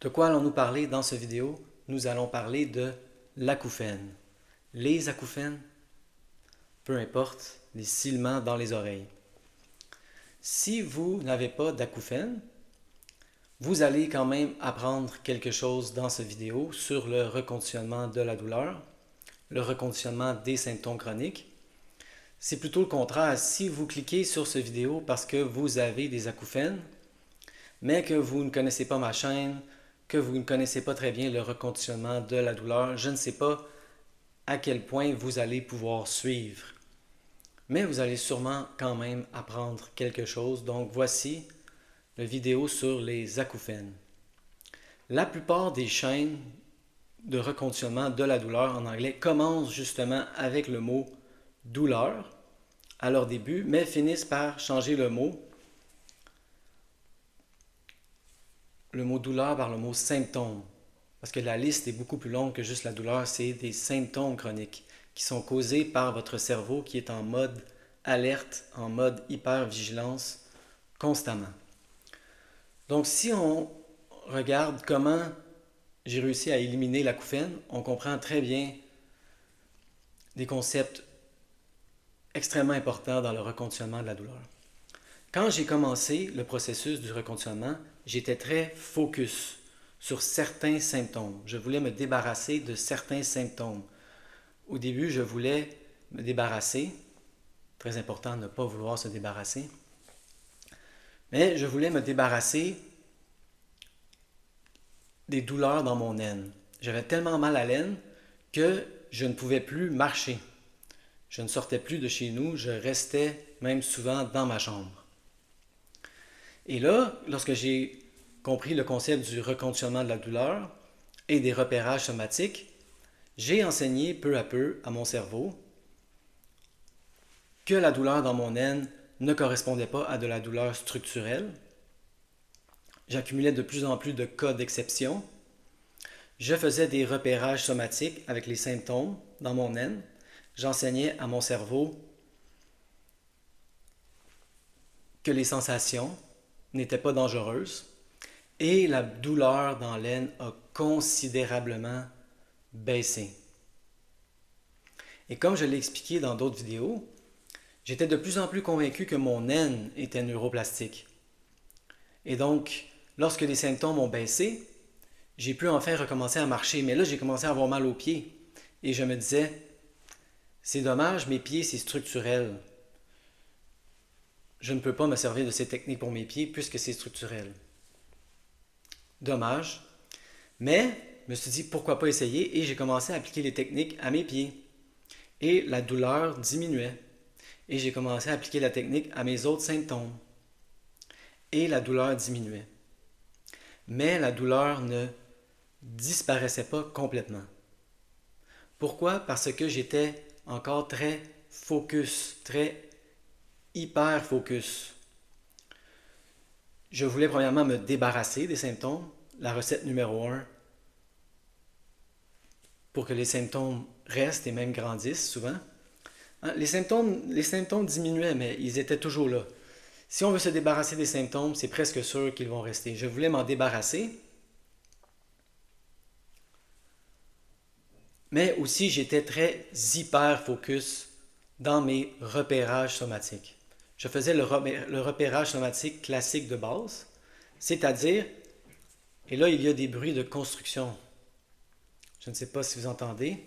De quoi allons-nous parler dans cette vidéo? Nous allons parler de l'acouphène. Les acouphènes, peu importe, les sifflements dans les oreilles. Si vous n'avez pas d'acouphène, vous allez quand même apprendre quelque chose dans cette vidéo sur le reconditionnement de la douleur, le reconditionnement des symptômes chroniques. C'est plutôt le contraire. Si vous cliquez sur cette vidéo parce que vous avez des acouphènes, mais que vous ne connaissez pas ma chaîne, que vous ne connaissez pas très bien le reconditionnement de la douleur, je ne sais pas à quel point vous allez pouvoir suivre. Mais vous allez sûrement quand même apprendre quelque chose. Donc voici la vidéo sur les acouphènes. La plupart des chaînes de reconditionnement de la douleur en anglais commencent justement avec le mot douleur à leur début, mais finissent par changer le mot douleur par le mot symptôme. Parce que la liste est beaucoup plus longue que juste la douleur, c'est des symptômes chroniques qui sont causés par votre cerveau qui est en mode alerte, en mode hypervigilance constamment. Donc si on regarde comment j'ai réussi à éliminer l'acouphène, on comprend très bien des concepts extrêmement importants dans le reconditionnement de la douleur. Quand j'ai commencé le processus du reconditionnement, j'étais très focus sur certains symptômes. Je voulais me débarrasser de certains symptômes. Au début, je voulais me débarrasser, très important de ne pas vouloir se débarrasser, mais je voulais me débarrasser des douleurs dans mon aine. J'avais tellement mal à l'aine que je ne pouvais plus marcher. Je ne sortais plus de chez nous, je restais même souvent dans ma chambre. Et là, lorsque j'ai compris le concept du reconditionnement de la douleur et des repérages somatiques, j'ai enseigné peu à peu à mon cerveau que la douleur dans mon aine ne correspondait pas à de la douleur structurelle. J'accumulais de plus en plus de cas d'exception. Je faisais des repérages somatiques avec les symptômes dans mon aine. J'enseignais à mon cerveau que les sensations n'étaient pas dangereuses et la douleur dans l'aine a considérablement baissé. Et comme je l'ai expliqué dans d'autres vidéos, j'étais de plus en plus convaincu que mon aine était neuroplastique. Et donc, lorsque les symptômes ont baissé, j'ai pu enfin recommencer à marcher. Mais là, j'ai commencé à avoir mal aux pieds. Et je me disais, c'est dommage, mes pieds, c'est structurel. Je ne peux pas me servir de ces techniques pour mes pieds puisque c'est structurel. Dommage. Mais je me suis dit, pourquoi pas essayer? Et j'ai commencé à appliquer les techniques à mes pieds. Et la douleur diminuait. Et j'ai commencé à appliquer la technique à mes autres symptômes. Et la douleur diminuait. Mais la douleur ne disparaissait pas complètement. Pourquoi? Parce que j'étais encore très focus, très hyper focus. Je voulais premièrement me débarrasser des symptômes. La recette numéro 1, pour que les symptômes restent et même grandissent souvent. Les symptômes diminuaient, mais ils étaient toujours là. Si on veut se débarrasser des symptômes, c'est presque sûr qu'ils vont rester. Je voulais m'en débarrasser, mais aussi j'étais très hyper focus dans mes repérages somatiques. Je faisais le repérage somatique classique de base, c'est-à-dire, et là il y a des bruits de construction. Je ne sais pas si vous entendez.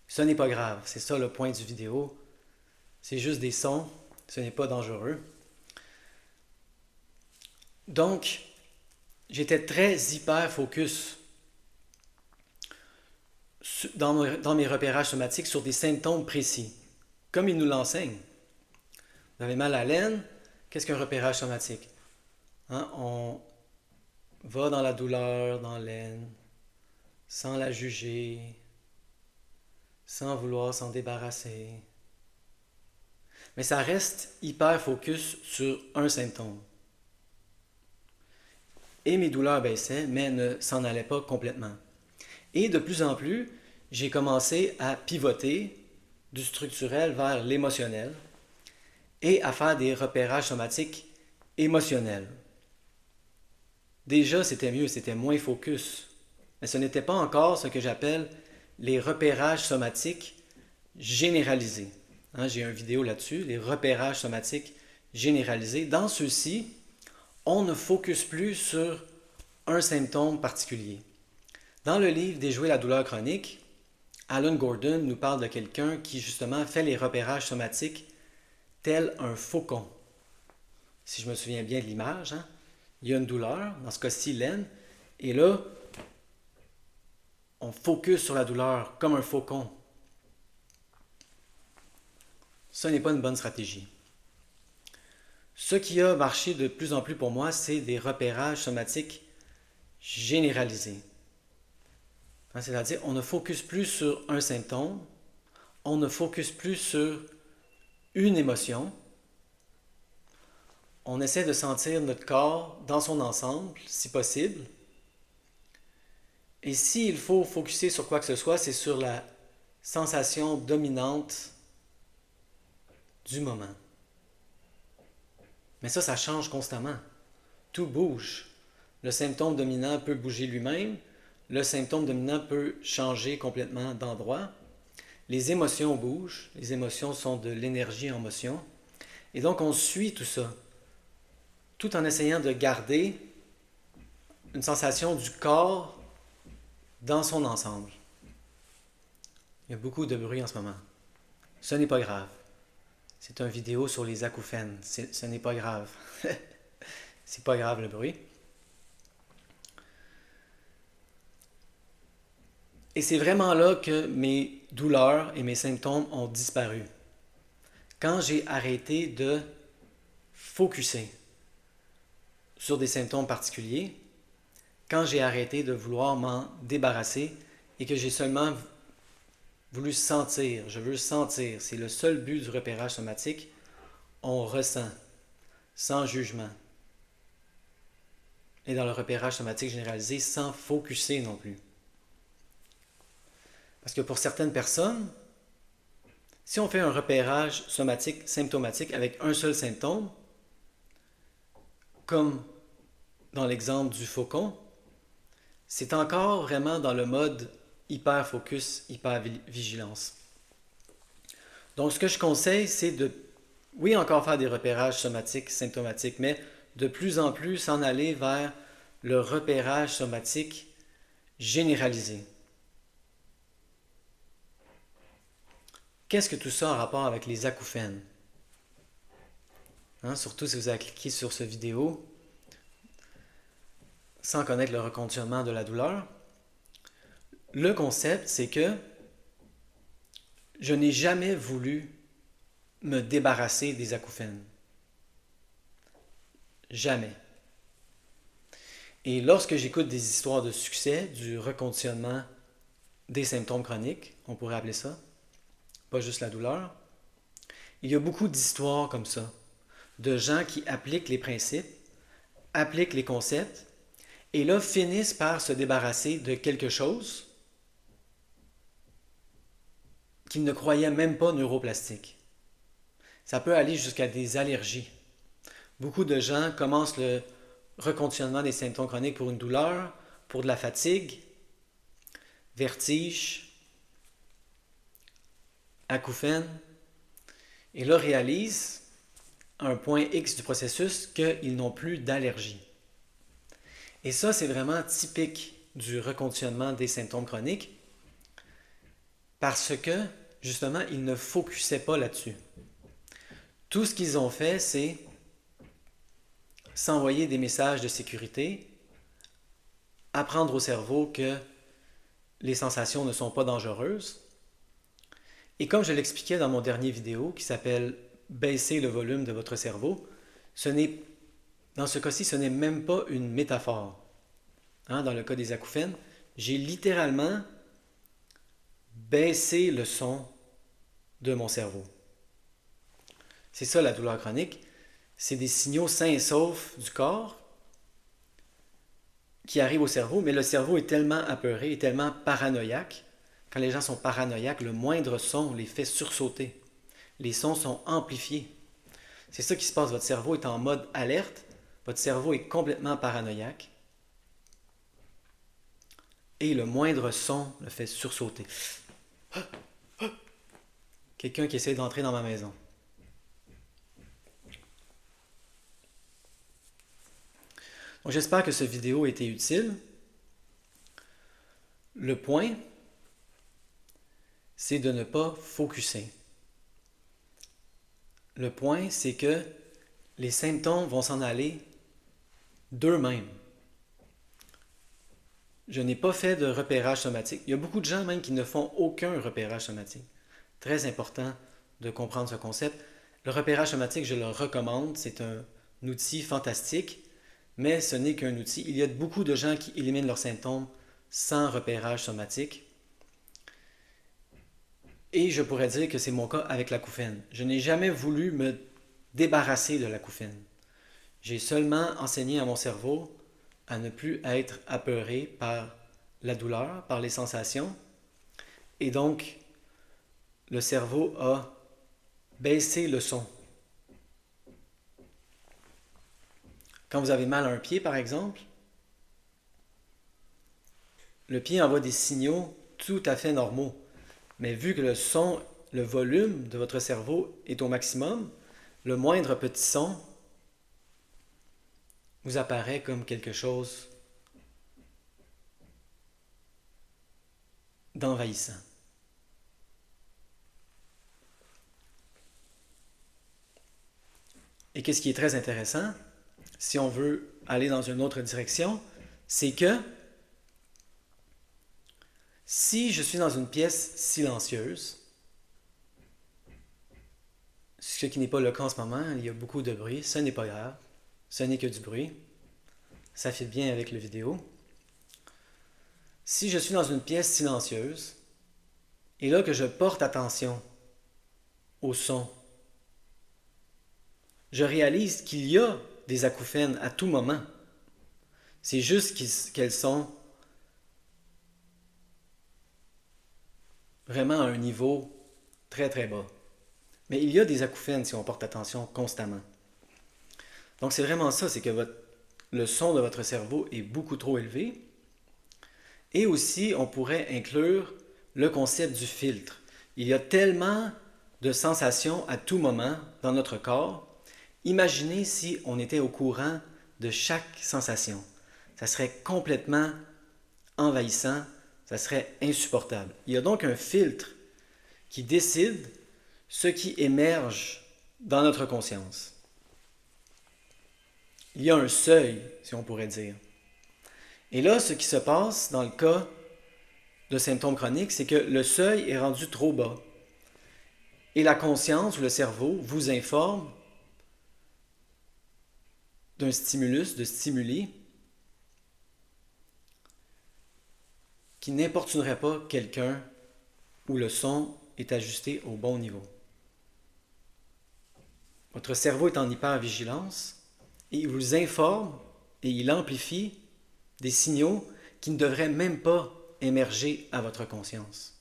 Ce n'est pas grave, c'est ça le point du vidéo. C'est juste des sons, ce n'est pas dangereux. Donc, j'étais très hyper focus dans mes repérages somatiques sur des symptômes précis, comme ils nous l'enseignent. Vous avez mal à l'aine, qu'est-ce qu'un repérage somatique? On va dans la douleur, dans l'aine, sans la juger, sans vouloir s'en débarrasser. Mais ça reste hyper focus sur un symptôme. Et mes douleurs baissaient, mais ne s'en allaient pas complètement. Et de plus en plus, j'ai commencé à pivoter du structurel vers l'émotionnel et à faire des repérages somatiques émotionnels. Déjà, c'était mieux, c'était moins focus. Mais ce n'était pas encore ce que j'appelle les repérages somatiques généralisés. Hein, j'ai une vidéo là-dessus, les repérages somatiques généralisés. Dans ceux-ci, on ne focus plus sur un symptôme particulier. Dans le livre Déjouer la douleur chronique, Alan Gordon nous parle de quelqu'un qui justement fait les repérages somatiques tel un faucon. Si je me souviens bien de l'image, hein, il y a une douleur, dans ce cas-ci l'aine, et là, on focus sur la douleur comme un faucon. Ce n'est pas une bonne stratégie. Ce qui a marché de plus en plus pour moi, c'est des repérages somatiques généralisés. C'est-à-dire, on ne focus plus sur un symptôme, on ne focus plus sur une émotion. On essaie de sentir notre corps dans son ensemble, si possible. Et s'il faut focuser sur quoi que ce soit, c'est sur la sensation dominante du moment. Mais ça change constamment. Tout bouge. Le symptôme dominant peut bouger lui-même. Le symptôme dominant peut changer complètement d'endroit. Les émotions bougent. Les émotions sont de l'énergie en motion. Et donc, on suit tout ça, tout en essayant de garder une sensation du corps dans son ensemble. Il y a beaucoup de bruit en ce moment. Ce n'est pas grave. C'est une vidéo sur les acouphènes. Ce n'est pas grave. C'est pas grave le bruit. Et c'est vraiment là que mes douleurs et mes symptômes ont disparu. Quand j'ai arrêté de focuser sur des symptômes particuliers, quand j'ai arrêté de vouloir m'en débarrasser et que j'ai seulement voulu sentir, je veux sentir, c'est le seul but du repérage somatique, on ressent, sans jugement. Et dans le repérage somatique généralisé, sans focuser non plus. Parce que pour certaines personnes, si on fait un repérage somatique, symptomatique avec un seul symptôme, comme dans l'exemple du faucon, c'est encore vraiment dans le mode hyper-focus, hyper-vigilance. Donc, ce que je conseille, c'est de, oui, encore faire des repérages somatiques, symptomatiques, mais de plus en plus s'en aller vers le repérage somatique généralisé. Qu'est-ce que tout ça a en rapport avec les acouphènes? Hein, surtout si vous avez cliqué sur cette vidéo sans connaître le reconditionnement de la douleur. Le concept, c'est que je n'ai jamais voulu me débarrasser des acouphènes. Jamais. Et lorsque j'écoute des histoires de succès du reconditionnement des symptômes chroniques, on pourrait appeler ça, pas juste la douleur, il y a beaucoup d'histoires comme ça, de gens qui appliquent les principes, appliquent les concepts, et là finissent par se débarrasser de quelque chose qu'ils ne croyaient même pas neuroplastique. Ça peut aller jusqu'à des allergies. Beaucoup de gens commencent le reconditionnement des symptômes chroniques pour une douleur, pour de la fatigue, vertige, acouphènes, et là réalisent à un point X du processus qu'ils n'ont plus d'allergie. Et ça, c'est vraiment typique du reconditionnement des symptômes chroniques parce que, justement, ils ne focusaient pas là-dessus. Tout ce qu'ils ont fait, c'est s'envoyer des messages de sécurité, apprendre au cerveau que les sensations ne sont pas dangereuses. Et comme je l'expliquais dans mon dernier vidéo qui s'appelle « Baisser le volume de votre cerveau », dans ce cas-ci, ce n'est même pas une métaphore. Hein, dans le cas des acouphènes, j'ai littéralement baissé le son de mon cerveau. C'est ça la douleur chronique. C'est des signaux sains et saufs du corps qui arrivent au cerveau, mais le cerveau est tellement apeuré, est tellement paranoïaque. Quand les gens sont paranoïaques, le moindre son les fait sursauter. Les sons sont amplifiés. C'est ça qui se passe. Votre cerveau est en mode alerte. Votre cerveau est complètement paranoïaque. et le moindre son le fait sursauter. Quelqu'un qui essaie d'entrer dans ma maison. Donc j'espère que cette vidéo a été utile. Le point, c'est de ne pas focusser. Le point, c'est que les symptômes vont s'en aller d'eux-mêmes. Je n'ai pas fait de repérage somatique. Il y a beaucoup de gens même qui ne font aucun repérage somatique. Très important de comprendre ce concept. Le repérage somatique, je le recommande. C'est un outil fantastique, mais ce n'est qu'un outil. Il y a beaucoup de gens qui éliminent leurs symptômes sans repérage somatique. Et je pourrais dire que c'est mon cas avec l'acouphène. Je n'ai jamais voulu me débarrasser de l'acouphène. J'ai seulement enseigné à mon cerveau à ne plus être apeuré par la douleur, par les sensations. Et donc, le cerveau a baissé le son. Quand vous avez mal à un pied, par exemple, le pied envoie des signaux tout à fait normaux. Mais vu que le son, le volume de votre cerveau est au maximum, le moindre petit son vous apparaît comme quelque chose d'envahissant. Et qu'est-ce qui est très intéressant, si on veut aller dans une autre direction, c'est que si je suis dans une pièce silencieuse, ce qui n'est pas le cas en ce moment, il y a beaucoup de bruit, ce n'est pas grave, ce n'est que du bruit, ça fit bien avec la vidéo. Si je suis dans une pièce silencieuse, et là que je porte attention au son, je réalise qu'il y a des acouphènes à tout moment. C'est juste qu'elles sont vraiment à un niveau très très bas. Mais il y a des acouphènes si on porte attention constamment. Donc c'est vraiment ça, c'est que le son de votre cerveau est beaucoup trop élevé. Et aussi, on pourrait inclure le concept du filtre. Il y a tellement de sensations à tout moment dans notre corps. Imaginez si on était au courant de chaque sensation. Ça serait complètement envahissant, ça serait insupportable. Il y a donc un filtre qui décide ce qui émerge dans notre conscience. Il y a un seuil, si on pourrait dire. Et là, ce qui se passe dans le cas de symptômes chroniques, c'est que le seuil est rendu trop bas. Et la conscience ou le cerveau vous informe d'un stimulus, de stimuli, qui n'importunerait pas quelqu'un où le son est ajusté au bon niveau. Votre cerveau est en hypervigilance et il vous informe et il amplifie des signaux qui ne devraient même pas émerger à votre conscience.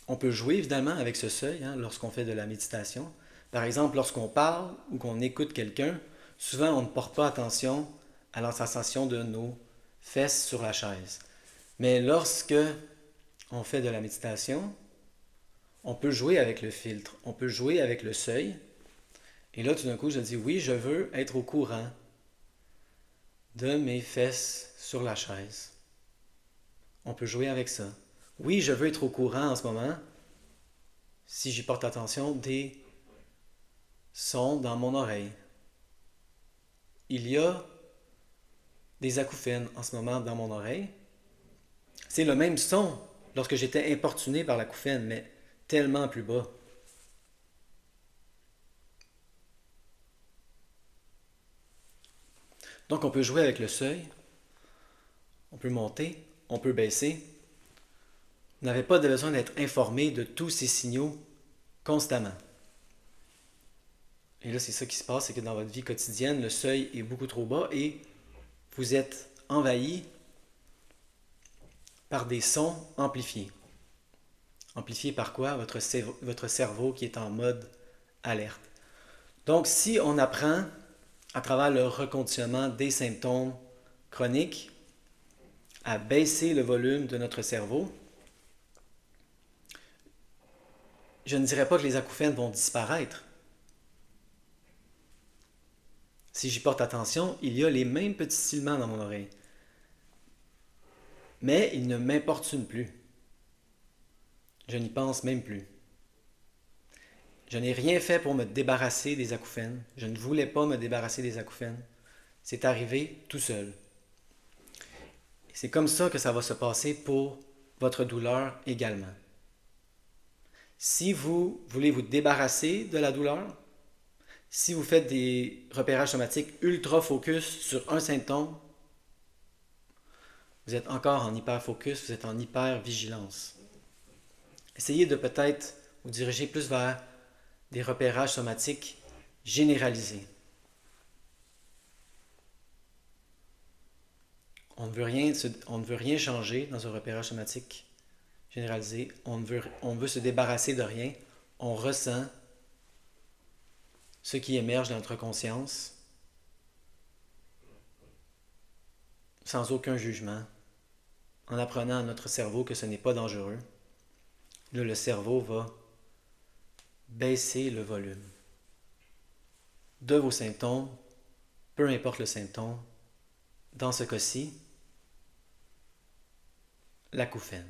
On peut jouer évidemment avec ce seuil lorsqu'on fait de la méditation. Par exemple, lorsqu'on parle ou qu'on écoute quelqu'un, souvent on ne porte pas attention à la sensation de nos fesses sur la chaise. Mais lorsque on fait de la méditation, on peut jouer avec le filtre, on peut jouer avec le seuil. Et là, tout d'un coup, je dis, oui, je veux être au courant de mes fesses sur la chaise. On peut jouer avec ça. Oui, je veux être au courant en ce moment, si j'y porte attention, des sons dans mon oreille. Il y a des acouphènes en ce moment dans mon oreille. C'est le même son lorsque j'étais importuné par l'acouphène, mais tellement plus bas. Donc on peut jouer avec le seuil, on peut monter, on peut baisser. Vous n'avez pas besoin d'être informé de tous ces signaux constamment. Et là, c'est ça qui se passe, c'est que dans votre vie quotidienne, le seuil est beaucoup trop bas et vous êtes envahi par des sons amplifiés. Amplifiés par quoi? Votre cerveau qui est en mode alerte. Donc, si on apprend à travers le reconditionnement des symptômes chroniques, à baisser le volume de notre cerveau. Je ne dirais pas que les acouphènes vont disparaître. Si j'y porte attention, il y a les mêmes petits sifflements dans mon oreille. Mais ils ne m'importunent plus. Je n'y pense même plus. Je n'ai rien fait pour me débarrasser des acouphènes. Je ne voulais pas me débarrasser des acouphènes. C'est arrivé tout seul. C'est comme ça que ça va se passer pour votre douleur également. Si vous voulez vous débarrasser de la douleur, si vous faites des repérages somatiques ultra focus sur un symptôme, vous êtes encore en hyper focus, vous êtes en hyper vigilance. Essayez de peut-être vous diriger plus vers des repérages somatiques généralisés. On ne veut rien changer dans un repérage somatique généralisé. On veut se débarrasser de rien. On ressent ce qui émerge de notre conscience sans aucun jugement, en apprenant à notre cerveau que ce n'est pas dangereux. Là, le cerveau va baisser le volume de vos symptômes, peu importe le symptôme. Dans ce cas-ci, l'acouphène.